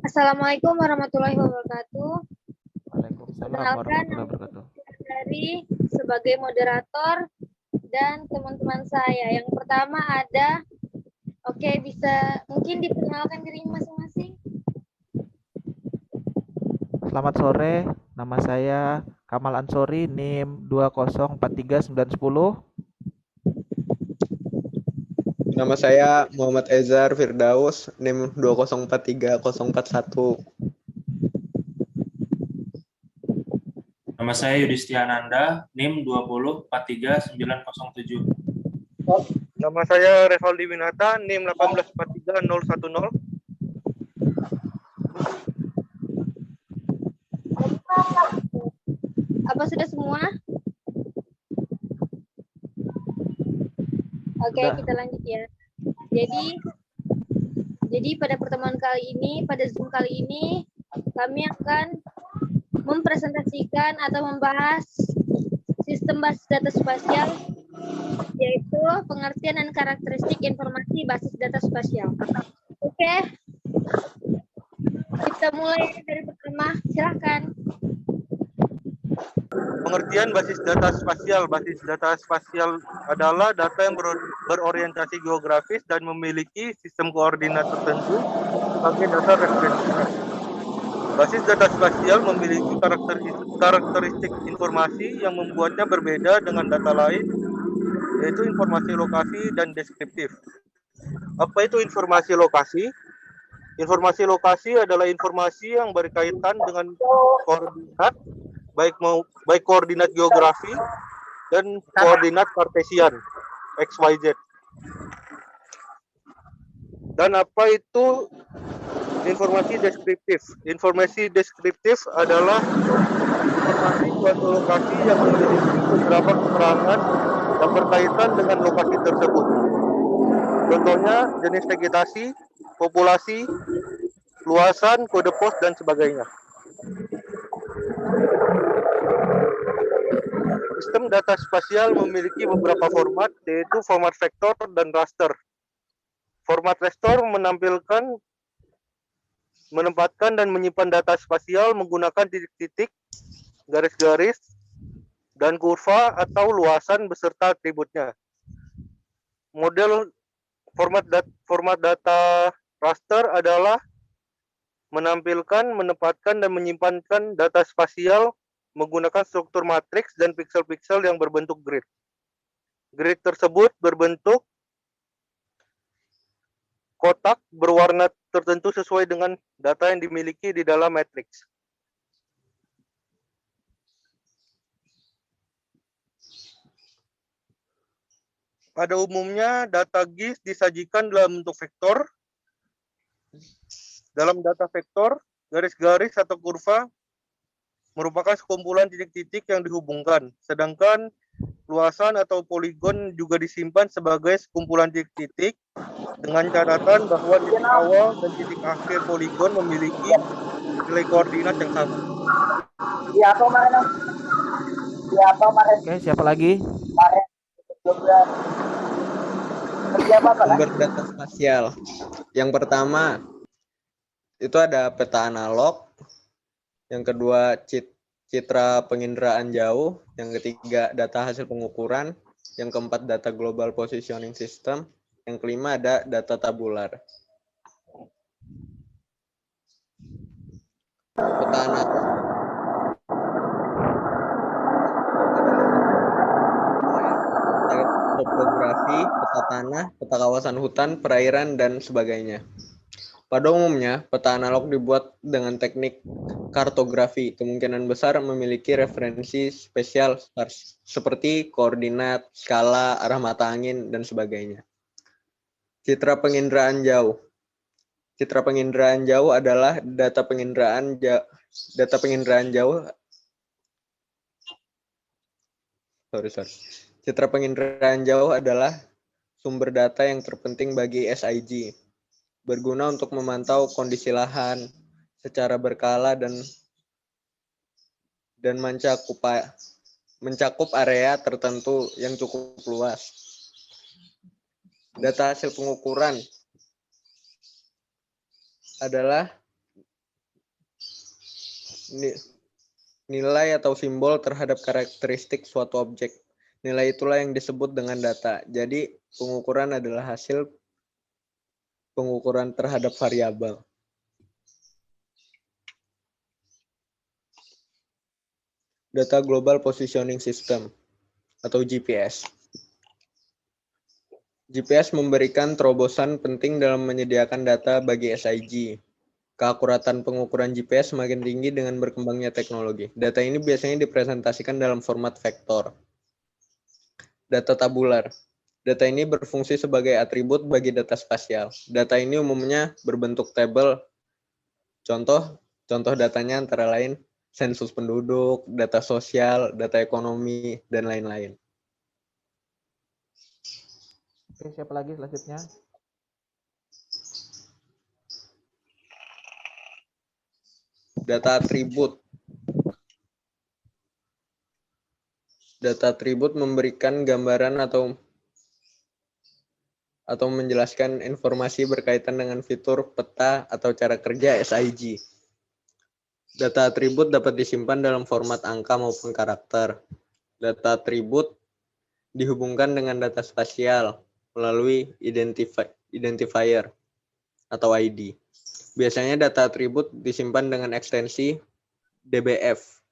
Assalamualaikum warahmatullahi wabarakatuh. Waalaikumsalam Perkenalkan, warahmatullahi wabarakatuh. dari sebagai moderator dan teman-teman saya. Yang pertama ada, bisa mungkin diperkenalkan diri masing-masing. Selamat sore, nama saya Kamal Ansori, NIM 2043910. Nama saya Muhammad Ezar Firdaus, NIM 2043041. Nama saya Yudhistiananda, NIM 2043907. Nama saya Revaldi Winata, NIM 1843010. Apa sudah semua? Oke, Sudah. kita lanjut ya. Jadi pada pertemuan kali ini, pada Zoom kali ini, kami akan mempresentasikan atau membahas sistem basis data spasial, yaitu pengertian dan karakteristik informasi basis data spasial. Oke, kita mulai dari pertama, silakan. Pengertian basis data spasial. Basis data spasial adalah data yang berorientasi geografis dan memiliki sistem koordinat tertentu sebagai data referensi. Basis data spasial memiliki karakteristik informasi yang membuatnya berbeda dengan data lain, yaitu informasi lokasi dan deskriptif. Apa itu informasi lokasi? Informasi lokasi adalah informasi yang berkaitan dengan koordinat, baik koordinat geografi dan koordinat kartesian XYZ. Dan apa itu informasi deskriptif? Informasi deskriptif adalah informasi suatu lokasi yang memiliki beberapa keterangan yang berkaitan dengan lokasi tersebut. Contohnya jenis vegetasi, populasi, luasan, kode pos, dan sebagainya. Sistem data spasial memiliki beberapa format, yaitu format vektor dan raster. Format raster menempatkan dan menyimpan data spasial menggunakan titik-titik, garis-garis, dan kurva atau luasan beserta atributnya. Model format data raster adalah menampilkan, menempatkan, dan menyimpankan data spasial menggunakan struktur matriks dan piksel-piksel yang berbentuk grid. Grid tersebut berbentuk kotak berwarna tertentu sesuai dengan data yang dimiliki di dalam matriks. Pada umumnya, data GIS disajikan dalam bentuk vektor. Dalam data vektor, garis-garis atau kurva merupakan sekumpulan titik-titik yang dihubungkan, sedangkan luasan atau poligon juga disimpan sebagai sekumpulan titik-titik dengan catatan bahwa titik awal dan titik akhir poligon memiliki nilai koordinat yang sama. Oke, siapa lagi? Sumber data spasial. Yang pertama, itu ada peta analog. Yang kedua, citra penginderaan jauh. Yang ketiga, data hasil pengukuran. Yang keempat, data global positioning system. Yang kelima, ada data tabular. Peta analog topografi, peta tanah, peta kawasan hutan, perairan, dan sebagainya. Pada umumnya, peta analog dibuat dengan teknik kartografi, kemungkinan besar memiliki referensi spesial seperti koordinat, skala, arah mata angin, dan sebagainya. Citra penginderaan jauh. Citra penginderaan jauh adalah data penginderaan jauh. Citra penginderaan jauh adalah sumber data yang terpenting bagi SIG. Berguna untuk memantau kondisi lahan secara berkala dan mencakup area tertentu yang cukup luas. Data hasil pengukuran adalah nilai atau simbol terhadap karakteristik suatu objek. Nilai itulah yang disebut dengan data. Jadi pengukuran adalah hasil pengukuran terhadap variabel. Data Global Positioning System atau GPS. GPS memberikan terobosan penting dalam menyediakan data bagi SIG. Keakuratan pengukuran GPS semakin tinggi dengan berkembangnya teknologi. Data ini biasanya dipresentasikan dalam format vektor. Data tabular. Data ini berfungsi sebagai atribut bagi data spasial. Data ini umumnya berbentuk tabel. Contoh datanya antara lain sensus penduduk, data sosial, data ekonomi, dan lain-lain. Oke, siapa lagi selanjutnya? Data atribut. Data atribut memberikan gambaran atau menjelaskan informasi berkaitan dengan fitur, peta, atau cara kerja SIG. Data atribut dapat disimpan dalam format angka maupun karakter. Data atribut dihubungkan dengan data spasial melalui identifier atau ID. Biasanya data atribut disimpan dengan ekstensi DBF.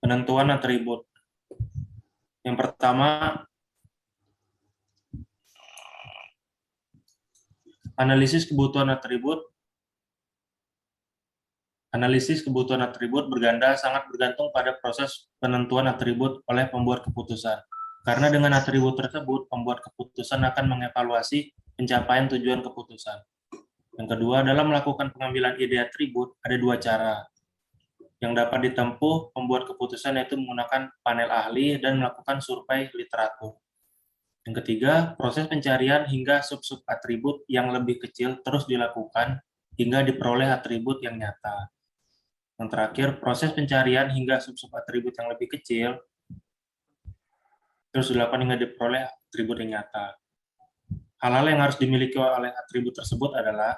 Penentuan atribut. Yang pertama, analisis kebutuhan atribut. Analisis kebutuhan atribut sangat bergantung pada proses penentuan atribut oleh pembuat keputusan. Karena dengan atribut tersebut, pembuat keputusan akan mengevaluasi pencapaian tujuan keputusan. Yang kedua, dalam melakukan pengambilan ide atribut, ada dua cara yang dapat ditempuh pembuat keputusan, yaitu menggunakan panel ahli dan melakukan survei literatur. Yang ketiga, proses pencarian hingga sub-sub atribut yang lebih kecil terus dilakukan hingga diperoleh atribut yang nyata. Yang terakhir, proses pencarian hingga sub-sub atribut yang lebih kecil terus dilakukan hingga diperoleh atribut yang nyata. Hal-hal yang harus dimiliki oleh atribut tersebut adalah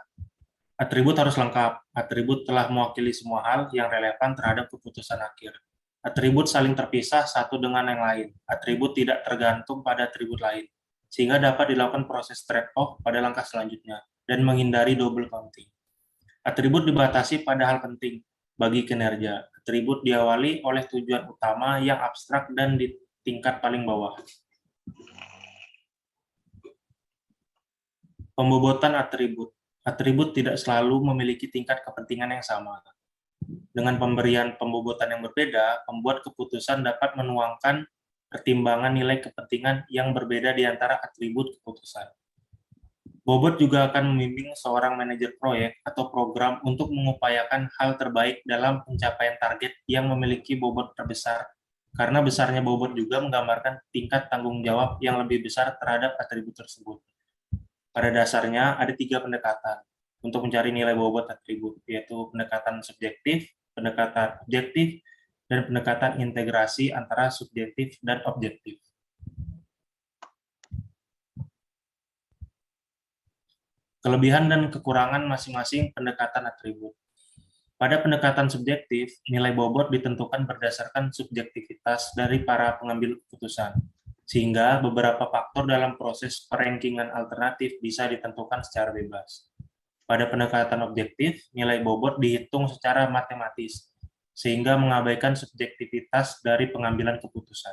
atribut harus lengkap. Atribut telah mewakili semua hal yang relevan terhadap keputusan akhir. Atribut saling terpisah satu dengan yang lain. Atribut tidak tergantung pada atribut lain, sehingga dapat dilakukan proses trade-off pada langkah selanjutnya dan menghindari double counting. Atribut dibatasi pada hal penting bagi kinerja. Atribut diawali oleh tujuan utama yang abstrak dan di tingkat paling bawah. Pembobotan atribut. Atribut tidak selalu memiliki tingkat kepentingan yang sama. Dengan pemberian pembobotan yang berbeda, pembuat keputusan dapat menuangkan pertimbangan nilai kepentingan yang berbeda di antara atribut keputusan. Bobot juga akan membimbing seorang manajer proyek atau program untuk mengupayakan hal terbaik dalam pencapaian target yang memiliki bobot terbesar, karena besarnya bobot juga menggambarkan tingkat tanggung jawab yang lebih besar terhadap atribut tersebut. Pada dasarnya, ada 3 pendekatan untuk mencari nilai bobot atribut, yaitu pendekatan subjektif, pendekatan objektif, dan pendekatan integrasi antara subjektif dan objektif. Kelebihan dan kekurangan masing-masing pendekatan atribut. Pada pendekatan subjektif, nilai bobot ditentukan berdasarkan subjektivitas dari para pengambil keputusan, sehingga beberapa faktor dalam proses perankingan alternatif bisa ditentukan secara bebas. Pada pendekatan objektif, nilai bobot dihitung secara matematis, sehingga mengabaikan subjektivitas dari pengambilan keputusan.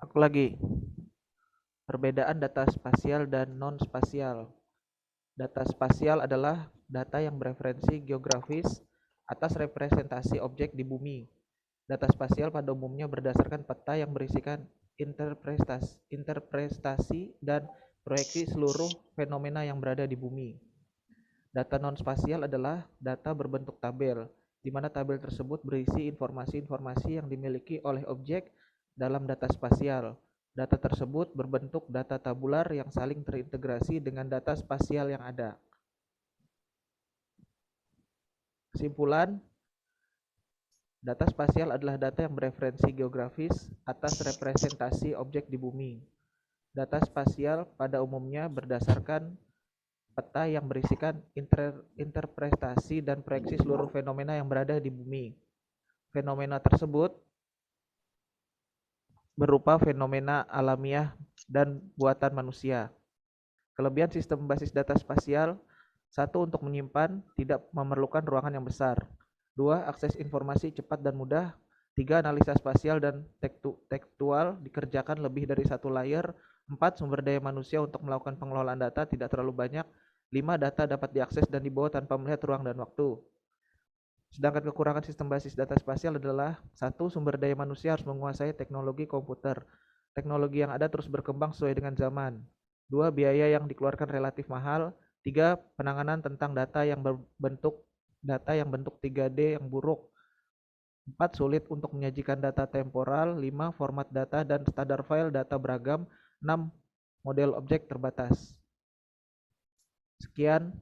Aku lagi. Perbedaan data spasial dan non-spasial. Data spasial adalah data yang bereferensi geografis atas representasi objek di bumi. Data spasial pada umumnya berdasarkan peta yang berisikan interpretasi dan proyeksi seluruh fenomena yang berada di bumi. Data non-spasial adalah data berbentuk tabel, di mana tabel tersebut berisi informasi-informasi yang dimiliki oleh objek dalam data spasial. Data tersebut berbentuk data tabular yang saling terintegrasi dengan data spasial yang ada. Kesimpulan, Data spasial adalah data yang bereferensi geografis atas representasi objek di bumi. Data spasial pada umumnya berdasarkan peta yang berisikan interpretasi dan proyeksi seluruh fenomena yang berada di bumi. Fenomena tersebut berupa fenomena alamiah dan buatan manusia. Kelebihan sistem basis data spasial: 1. Untuk menyimpan, tidak memerlukan ruangan yang besar. 2. Akses informasi cepat dan mudah. 3. Analisa spasial dan tekstual dikerjakan lebih dari satu layer. 4. Sumber daya manusia untuk melakukan pengelolaan data tidak terlalu banyak. 5. Data dapat diakses dan dibawa tanpa melihat ruang dan waktu. Sedangkan kekurangan sistem basis data spasial adalah: 1. Sumber daya manusia harus menguasai teknologi komputer. Teknologi yang ada terus berkembang sesuai dengan zaman. 2. Biaya yang dikeluarkan relatif mahal. 3. Penanganan tentang data yang bentuk 3D yang buruk. 4. Sulit untuk menyajikan data temporal. 5. Format data dan standar file data beragam. 6. Model objek terbatas. Sekian.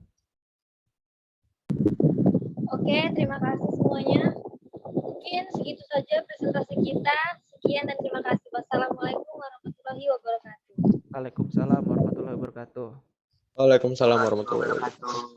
Oke, terima kasih semuanya. Mungkin segitu saja presentasi kita. Sekian dan terima kasih. Wassalamualaikum warahmatullahi wabarakatuh. Waalaikumsalam warahmatullahi wabarakatuh. Waalaikumsalam warahmatullahi wabarakatuh.